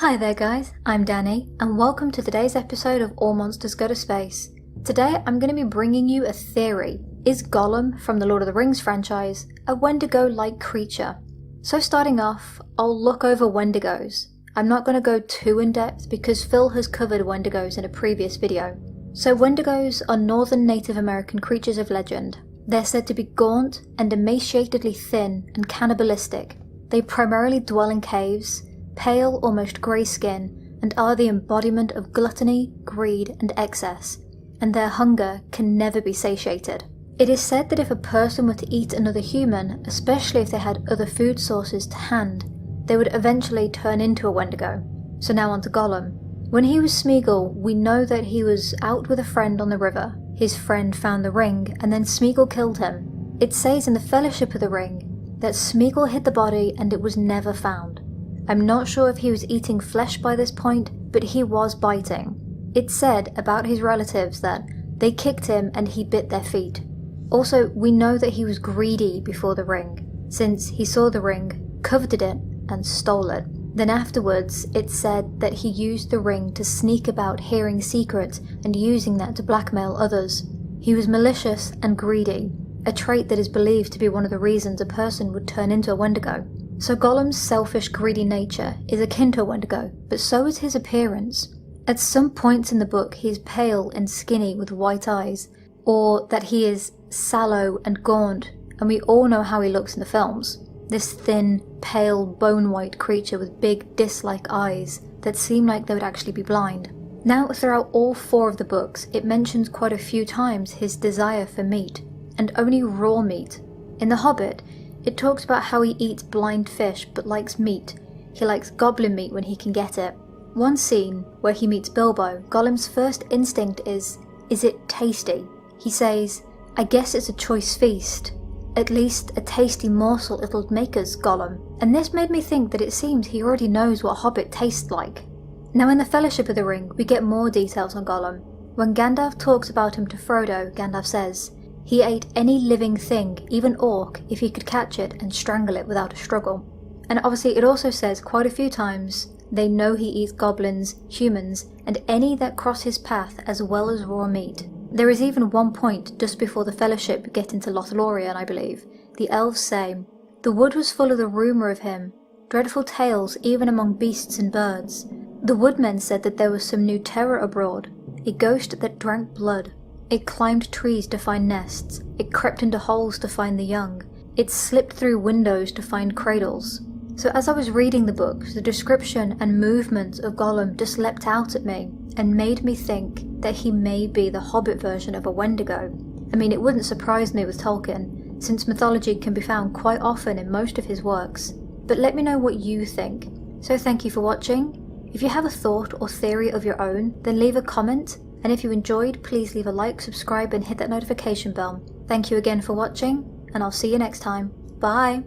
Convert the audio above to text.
Hi there guys, I'm Danny, and welcome to today's episode of All Monsters Go to Space. Today I'm going to be bringing you a theory. Is Gollum from the Lord of the Rings franchise a Wendigo-like creature? So starting off, I'll look over Wendigos. I'm not going to go too in depth because Phil has covered Wendigos in a previous video. So Wendigos are northern Native American creatures of legend. They're said to be gaunt and emaciatedly thin and cannibalistic. They primarily dwell in caves, pale, almost grey skin, and are the embodiment of gluttony, greed, and excess, and their hunger can never be satiated. It is said that if a person were to eat another human, especially if they had other food sources to hand, they would eventually turn into a Wendigo. So now on to Gollum. When he was Smeagol, we know that he was out with a friend on the river. His friend found the ring, and then Smeagol killed him. It says in the Fellowship of the Ring that Smeagol hid the body and it was never found. I'm not sure if he was eating flesh by this point, but he was biting. It said about his relatives that they kicked him and he bit their feet. Also, we know that he was greedy before the ring, since he saw the ring, coveted it, and stole it. Then afterwards, it said that he used the ring to sneak about hearing secrets and using that to blackmail others. He was malicious and greedy, a trait that is believed to be one of the reasons a person would turn into a Wendigo. So Gollum's selfish, greedy nature is akin to a Wendigo, but so is his appearance. At some points in the book he is pale and skinny with white eyes, or that he is sallow and gaunt, and we all know how he looks in the films. This thin, pale, bone-white creature with big, disc-like eyes that seem like they would actually be blind. Now, throughout all 4 of the books, it mentions quite a few times his desire for meat, and only raw meat. In The Hobbit, it talks about how he eats blind fish but likes meat. He likes goblin meat when he can get it. One scene where he meets Bilbo, Gollum's first instinct is it tasty? He says, "I guess it's a choice feast. At least a tasty morsel it'll make us, Gollum." And this made me think that it seems he already knows what Hobbit tastes like. Now in the Fellowship of the Ring, we get more details on Gollum. When Gandalf talks about him to Frodo, Gandalf says, he ate any living thing, even orc, if he could catch it and strangle it without a struggle. And obviously it also says quite a few times, they know he eats goblins, humans, and any that cross his path as well as raw meat. There is even one point just before the Fellowship get into Lothlorien, I believe. The elves say, "The wood was full of the rumour of him, dreadful tales even among beasts and birds. The woodmen said that there was some new terror abroad, a ghost that drank blood. It climbed trees to find nests, it crept into holes to find the young, it slipped through windows to find cradles." So as I was reading the book, the description and movement of Gollum just leapt out at me and made me think that he may be the Hobbit version of a Wendigo. I mean, it wouldn't surprise me with Tolkien, since mythology can be found quite often in most of his works. But let me know what you think. So thank you for watching. If you have a thought or theory of your own, then leave a comment. And if you enjoyed, please leave a like, subscribe and hit that notification bell. Thank you again for watching, and I'll see you next time. Bye!